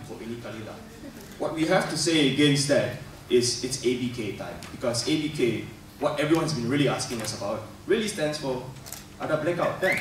for ini kali lah. What we have to say against that is it's ABK time, because ABK, what everyone's been really asking us about, really stands for ada blackout then.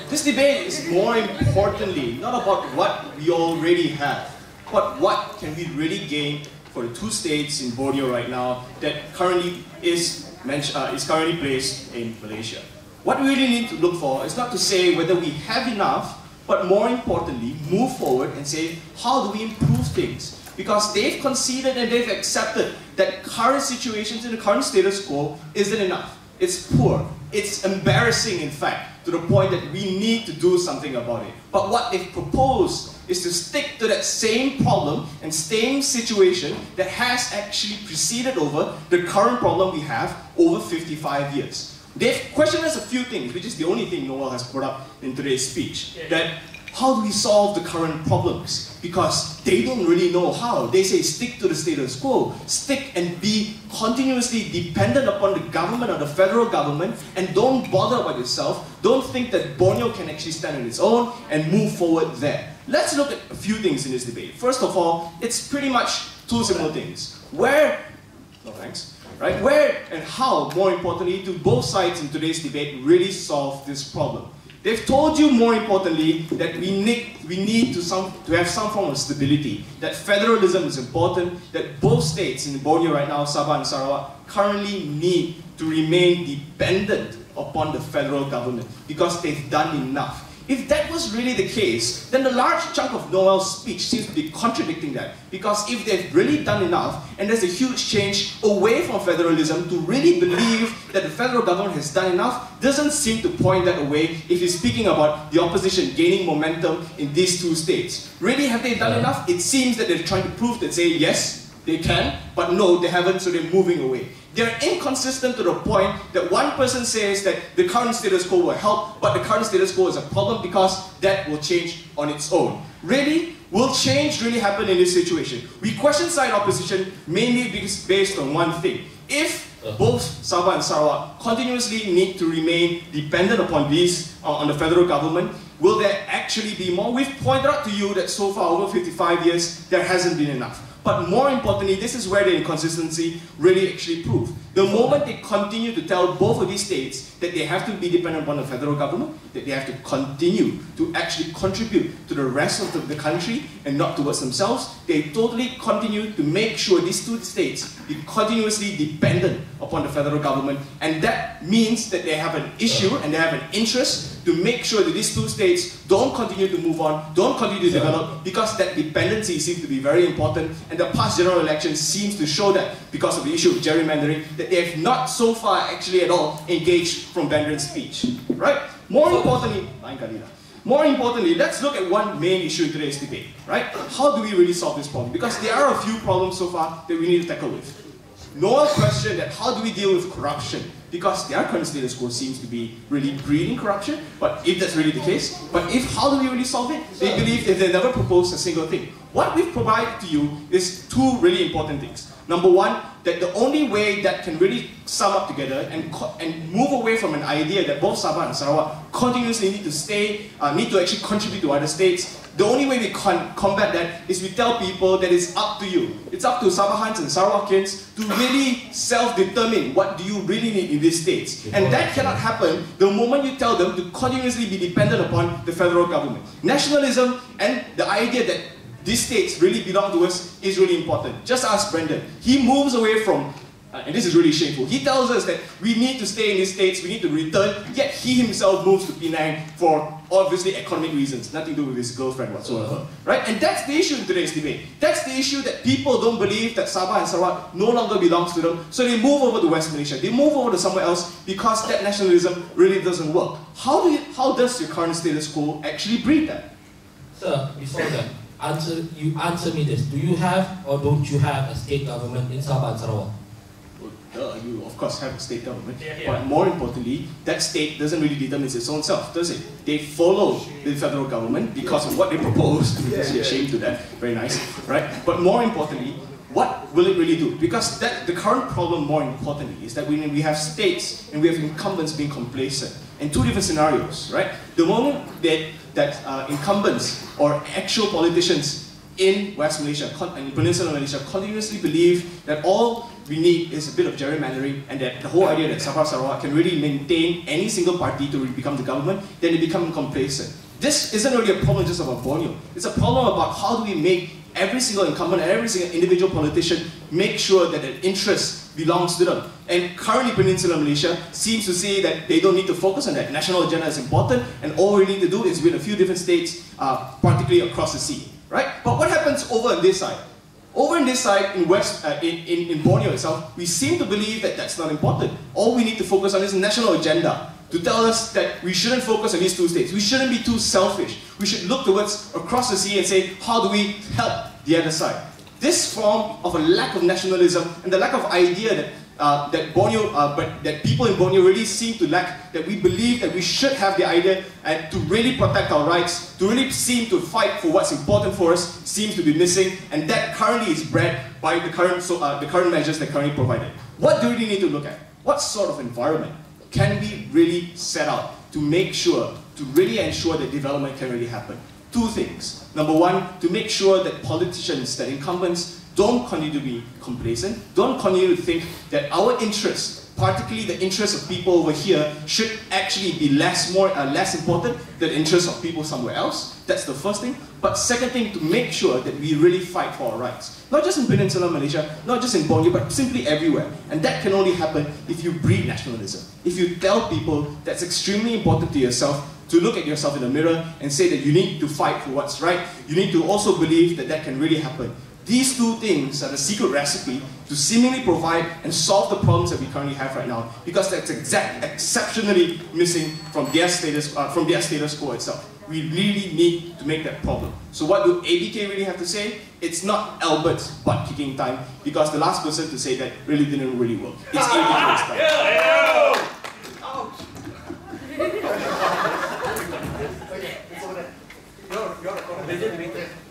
This debate is more importantly not about what we already have, but what can we really gain for the two states in Borneo right now that currently is currently placed in Malaysia. What we really need to look for is not to say whether we have enough, but more importantly, move forward and say, how do we improve things? Because they've conceded and they've accepted that current situations in the current status quo isn't enough. It's poor. It's embarrassing, in fact, to the point that we need to do something about it. But what they've proposed is to stick to that same problem and same situation that has actually preceded over the current problem we have over 55 years. They've questioned us a few things, which is the only thing Noel has brought up in today's speech. That how do we solve the current problems? Because they don't really know how. They say stick to the status quo, stick and be continuously dependent upon the government or the federal government, and don't bother about yourself. Don't think that Borneo can actually stand on its own and move forward there. Let's look at a few things in this debate. First of all, it's pretty much two simple things. Where and how, more importantly, do both sides in today's debate really solve this problem? They've told you, more importantly, that we need to have some form of stability, that federalism is important, that both states in Borneo right now, Sabah and Sarawak, currently need to remain dependent upon the federal government because they've done enough. If that was really the case, then the large chunk of Noel's speech seems to be contradicting that. Because if they've really done enough, and there's a huge change away from federalism to really believe that the federal government has done enough, doesn't seem to point that away if he's speaking about the opposition gaining momentum in these two states. Really, have they done enough? It seems that they're trying to prove that, say, yes, they can, but no, they haven't, so they're moving away. They're inconsistent to the point that one person says that the current status quo will help, but the current status quo is a problem because that will change on its own. Really? Will change really happen in this situation? We question side opposition mainly based on one thing. If both Sabah and Sarawak continuously need to remain dependent upon on the federal government, will there actually be more? We've pointed out to you that so far, over 55 years, there hasn't been enough. But more importantly, this is where the inconsistency really actually proves. The moment they continue to tell both of these states that they have to be dependent upon the federal government, that they have to continue to actually contribute to the rest of the country and not towards themselves, they totally continue to make sure these two states be continuously dependent upon the federal government. And that means that they have an issue and they have an interest to make sure that these two states don't continue to move on, don't continue to develop, because that dependency seems to be very important. And the past general election seems to show that, because of the issue of gerrymandering, that they have not so far actually at all engaged from Bandran's speech. Right? More importantly, let's look at one main issue in today's debate. Right? How do we really solve this problem? Because there are a few problems so far that we need to tackle with. Noel questioned that how do we deal with corruption? Because their current status quo seems to be really breeding corruption, but if that's really the case, how do we really solve it? They believe that they never proposed a single thing. What we've provided to you is two really important things. Number one, that the only way that can really sum up together and move away from an idea that both Sabah and Sarawak continuously need to actually contribute to other states, the only way we combat that is we tell people that it's up to you. It's up to Sabahans and Sarawakians to really self-determine what do you really need in these states. And that cannot happen the moment you tell them to continuously be dependent upon the federal government. Nationalism and the idea that these states really belong to us is really important. Just ask Brendan. He moves away from, and this is really shameful, he tells us that we need to stay in these states, we need to return, yet he himself moves to Penang for obviously economic reasons, nothing to do with his girlfriend whatsoever. Right? And that's the issue in today's debate. That's the issue that people don't believe that Sabah and Sarawak no longer belongs to them, so they move over to West Malaysia. They move over to somewhere else because that nationalism really doesn't work. How does your current status quo actually breed that? Sir, before that, answer me this. Do you have or don't you have a state government in Sabah and Sarawak? Well, you of course have a state government, but more importantly, that state doesn't really determine its own self, does it? They follow the federal government because of what they propose. Shame to that. Very nice, right? But more importantly, what will it really do? Because the current problem, more importantly, is that we have states and we have incumbents being complacent. in two different scenarios, right? The moment that incumbents or actual politicians in West Malaysia and Peninsular Malaysia continuously believe that all we need is a bit of gerrymandering, and that the whole idea that Sabah Sarawak can really maintain any single party to become the government, then they become complacent. This isn't really a problem just about Borneo. It's a problem about how do we make every single incumbent and every single individual politician make sure that their interest belongs to them. And currently Peninsular Malaysia seems to say that they don't need to focus on that. National agenda is important, and all we need to do is win a few different states, particularly across the sea. Right? But what happens over on this side? Over on this side, in Borneo itself, we seem to believe that that's not important. All we need to focus on is a national agenda to tell us that we shouldn't focus on these two states. We shouldn't be too selfish. We should look towards across the sea and say, how do we help the other side? This form of a lack of nationalism and the lack of idea that that people in Borneo really seem to lack, that we believe that we should have the idea and to really protect our rights, to really seem to fight for what's important for us, seems to be missing, and that currently is bred by the current measures that are currently provided. What do we need to look at? What sort of environment can we really set out to make sure, to really ensure that development can really happen? Two things. Number one, to make sure that politicians, that incumbents, don't continue to be complacent, don't continue to think that our interests, particularly the interests of people over here, should actually be less important than the interests of people somewhere else. That's the first thing. But second thing, to make sure that we really fight for our rights. Not just in Peninsular Malaysia, not just in Borneo, but simply everywhere. And that can only happen if you breed nationalism. If you tell people that's extremely important to yourself, to look at yourself in the mirror and say that you need to fight for what's right. You need to also believe that that can really happen. These two things are the secret recipe to seemingly provide and solve the problems that we currently have right now, because that's exceptionally missing from their status quo itself. We really need to make that problem. So what do ABK really have to say? It's not Albert's butt-kicking time, because the last person to say that really didn't really work. It's ABK's time. Okay, it's over there. You're